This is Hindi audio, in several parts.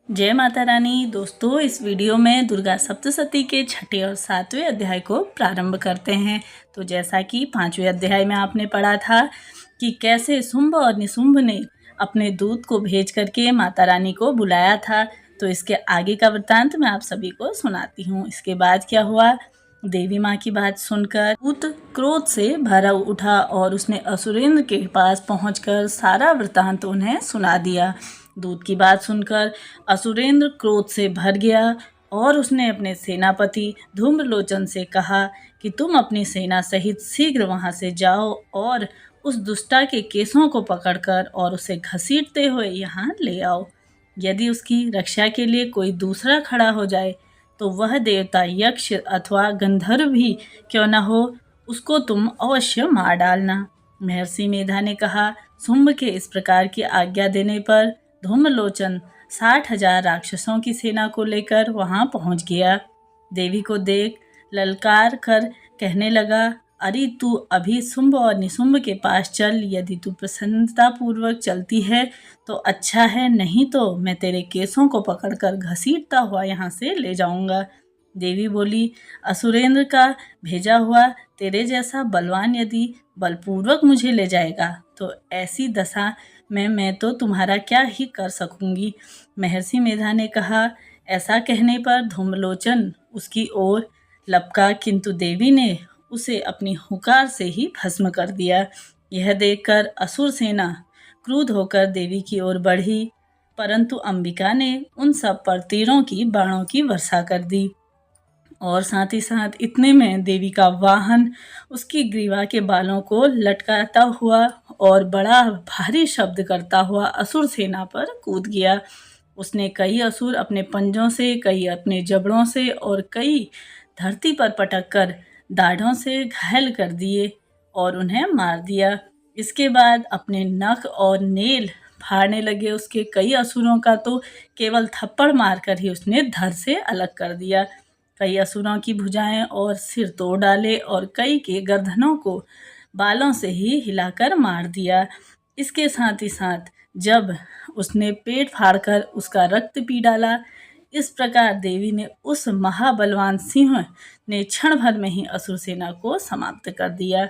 जय माता रानी। दोस्तों, इस वीडियो में दुर्गा सप्तशती के छठे और सातवें अध्याय को प्रारंभ करते हैं। तो जैसा कि पांचवें अध्याय में आपने पढ़ा था कि कैसे शुंभ और निशुंभ ने अपने दूत को भेज करके माता रानी को बुलाया था, तो इसके आगे का वृत्तांत मैं आप सभी को सुनाती हूँ। इसके बाद क्या हुआ, देवी माँ की बात सुनकर दूत क्रोध से भरा उठा और उसने असुरेंद्र के पास पहुंचकर सारा वृत्तांत उन्हें सुना दिया। दूत की बात सुनकर असुरेंद्र क्रोध से भर गया और उसने अपने सेनापति धूम्रलोचन से कहा कि तुम अपनी सेना सहित शीघ्र वहां से जाओ और उस दुष्टा के केसों को पकड़कर और उसे घसीटते हुए यहाँ ले आओ। यदि उसकी रक्षा के लिए कोई दूसरा खड़ा हो जाए तो वह देवता, यक्ष अथवा गंधर्व भी क्यों न हो, उसको तुम अवश्य मार डालना। महर्षि मेधा ने कहा। शुंभ के इस प्रकार की आज्ञा देने पर धूम्रलोचन 60,000 राक्षसों की सेना को लेकर वहां पहुंच गया। देवी को देख ललकार कर कहने लगा, अरे तू अभी शुंभ और निशुंभ के पास चल। यदि तू प्रसन्नता पूर्वक चलती है तो अच्छा है, नहीं तो मैं तेरे केसों को पकड़कर घसीटता हुआ यहाँ से ले जाऊंगा। देवी बोली, असुरेंद्र का भेजा हुआ तेरे जैसा बलवान यदि बलपूर्वक मुझे ले जाएगा तो ऐसी दशा में मैं तो तुम्हारा क्या ही कर सकूंगी। महर्षि मेधा ने कहा। ऐसा कहने पर धूम्रलोचन उसकी ओर लपका, किंतु देवी ने उसे अपनी हुंकार से ही भस्म कर दिया। यह देखकर असुर सेना क्रुद्ध होकर देवी की ओर बढ़ी, परंतु अंबिका ने उन सब पर तीरों की बाणों की वर्षा कर दी और साथ ही साथ इतने में देवी का वाहन उसकी ग्रीवा के बालों को लटकाता हुआ और बड़ा भारी शब्द करता हुआ असुर सेना पर कूद गया। उसने कई असुर अपने पंजों से, कई अपने जबड़ों से और कई धरती पर पटक कर दाढ़ों से घायल कर दिए और उन्हें मार दिया। इसके बाद अपने नख और नेल फाड़ने लगे उसके कई असुरों का तो केवल थप्पड़ मारकर ही उसने धड़ से अलग कर दिया। कई असुरों की भुजाएं और सिर तोड़ डाले और कई के गर्दनों को बालों से ही हिलाकर मार दिया। इसके साथ ही साथ जब उसने पेट फाड़कर उसका रक्त पी डाला। इस प्रकार देवी ने उस महाबलवान सिंह ने क्षण भर में ही असुर सेना को समाप्त कर दिया।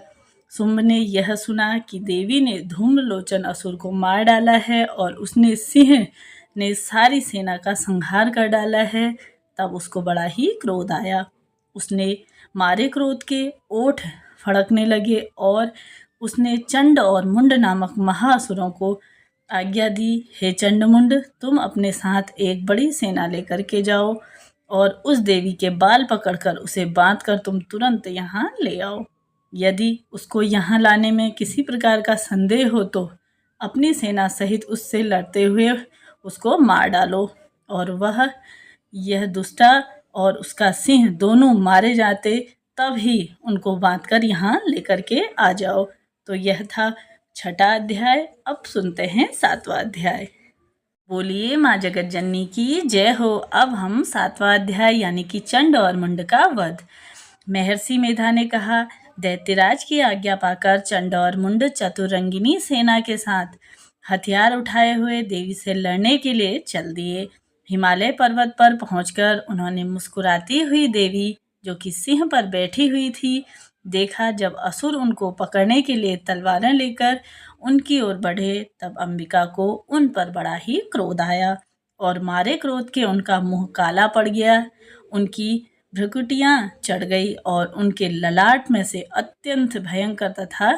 शुंभ ने यह सुना कि देवी ने धूम्रलोचन असुर को मार डाला है और उसने सिंह ने सारी सेना का संहार कर डाला है, तब उसको बड़ा ही क्रोध आया। उसने मारे क्रोध के ओठ फड़कने लगे और उसने चंड और मुंड नामक महाअसुरों को आज्ञा दी, हे चंडमुंड, तुम अपने साथ एक बड़ी सेना लेकर के जाओ और उस देवी के बाल पकड़कर उसे बांधकर तुम तुरंत यहाँ ले आओ। यदि उसको यहाँ लाने में किसी प्रकार का संदेह हो तो अपनी सेना सहित उससे लड़ते हुए उसको मार डालो और वह यह दुष्टा और उसका सिंह दोनों मारे जाते, तब ही उनको बांधकर यहाँ लेकर के आ जाओ। तो यह था छठा अध्याय। अब सुनते हैं सातवां अध्याय। बोलिए माँ जगत जननी की जय हो। अब हम सातवां अध्याय यानी कि चंड और मुंड का वध। महर्षि मेधा ने कहा, दैत्यराज की आज्ञा पाकर चंड और मुंड चतुरंगिनी सेना के साथ हथियार उठाए हुए देवी से लड़ने के लिए चल दिए। हिमालय पर्वत पर पहुंचकर उन्होंने मुस्कुराती हुई देवी जो कि सिंह पर बैठी हुई थी देखा। जब असुर उनको पकड़ने के लिए तलवारें लेकर उनकी ओर बढ़े तब अंबिका को उन पर बड़ा ही क्रोध आया और मारे क्रोध के उनका मुंह काला पड़ गया, उनकी भ्रुकुटियां चढ़ गई और उनके ललाट में से अत्यंत भयंकर तथा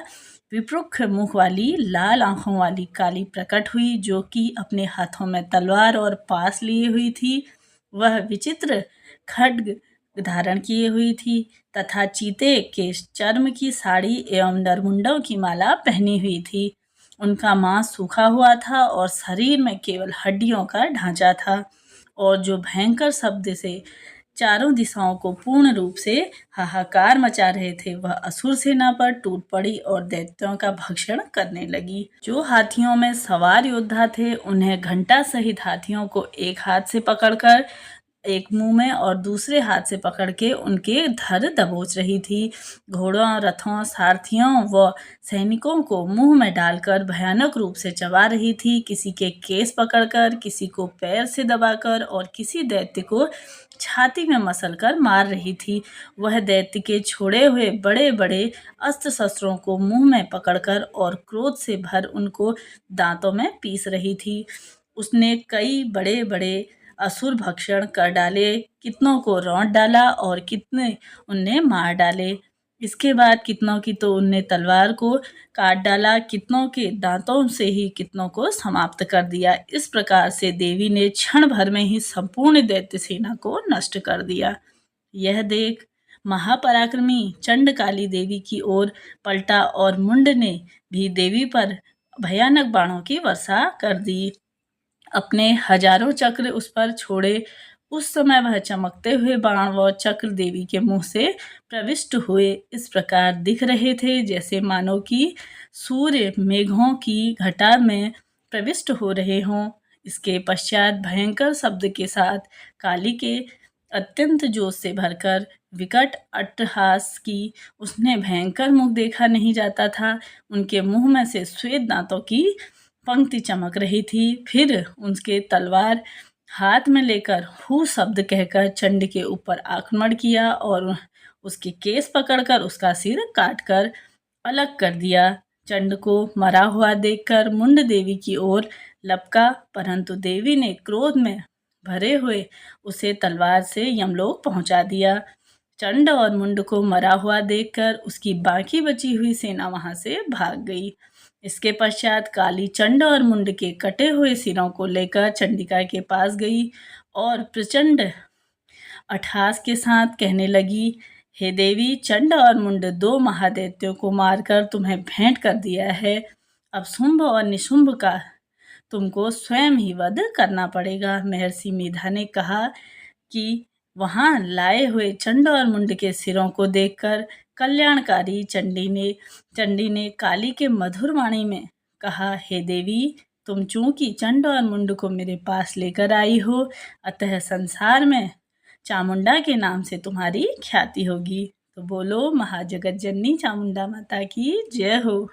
विप्रुख मुख वाली लाल आंखों वाली काली प्रकट हुई, जो कि अपने हाथों में तलवार और पास लिए हुई थी। वह विचित्र खड्ग धारण किए हुई थी तथा चीते के चर्म की साड़ी एवं नरमुंडों की माला पहनी हुई थी। उनका मांस सूखा हुआ था और शरीर में केवल हड्डियों का ढांचा था और जो भयंकर शब्द से चारों दिशाओं को पूर्ण रूप से हाहाकार मचा रहे थे, वह असुर सेना पर टूट पड़ी और दैत्यों का भक्षण करने लगी। जो हाथियों में सवार योद्धा थे उन्हें घंटा सहित हाथियों को एक हाथ से पकड़कर एक मुंह में और दूसरे हाथ से पकड़ के उनके धर दबोच रही थी। घोड़ों, रथों, सारथियों व सैनिकों को मुंह में डालकर भयानक रूप से चबा रही थी। किसी के केस पकड़कर, किसी को पैर से दबाकर और किसी दैत्य को छाती में मसलकर मार रही थी। वह दैत्य के छोड़े हुए बड़े बड़े अस्त्र शस्त्रों को मुंह में पकड़कर और क्रोध से भर उनको दांतों में पीस रही थी। उसने कई बड़े बड़े असुर भक्षण कर डाले, कितनों को रौंद डाला और कितने उनने मार डाले। इसके बाद कितनों की तो उनने तलवार को काट डाला, कितनों के दांतों से ही कितनों को समाप्त कर दिया। इस प्रकार से देवी ने क्षण भर में ही संपूर्ण दैत्य सेना को नष्ट कर दिया। यह देख महापराक्रमी चंड काली देवी की ओर पलटा और मुंड ने भी देवी पर भयानक बाणों की वर्षा कर दी। अपने हजारों चक्र उस पर छोड़े। उस समय वह चमकते हुए बाण व चक्र देवी के मुंह से प्रविष्ट हुए इस प्रकार दिख रहे थे, जैसे मानो कि सूर्य मेघों की घटा में प्रविष्ट हो रहे हों। इसके पश्चात भयंकर शब्द के साथ काली के अत्यंत जोश से भरकर विकट अट्टहास की। उसने भयंकर मुख देखा नहीं जाता था। उनके मुंह में से श्वेत दांतों की पंक्ति चमक रही थी। फिर उनके तलवार हाथ में लेकर हू शब्द कहकर चंड के ऊपर आक्रमण किया और उसके केस पकड़कर उसका सिर काटकर अलग कर दिया। चंड को मरा हुआ देखकर मुंड देवी की ओर लपका, परंतु देवी ने क्रोध में भरे हुए उसे तलवार से यमलोक पहुंचा दिया। चंड और मुंड को मरा हुआ देखकर उसकी बाकी बची हुई सेना वहां से भाग गई। इसके पश्चात काली चंड और मुंड के कटे हुए सिरों को लेकर चंडिका के पास गई और प्रचंड अट्टहास के साथ कहने लगी, हे देवी, चंड और मुंड दो महादैत्यों को मारकर तुम्हें भेंट कर दिया है। अब शुंभ और निशुंभ का तुमको स्वयं ही वध करना पड़ेगा। महर्षि मेधा ने कहा कि वहां लाए हुए चंड और मुंड के सिरों को देखकर कल्याणकारी चंडी ने काली के मधुर वाणी में कहा, हे देवी, तुम चूंकि चंड और मुंड को मेरे पास लेकर आई हो, अतः संसार में चामुंडा के नाम से तुम्हारी ख्याति होगी। तो बोलो महाजगत जननी चामुंडा माता की जय हो।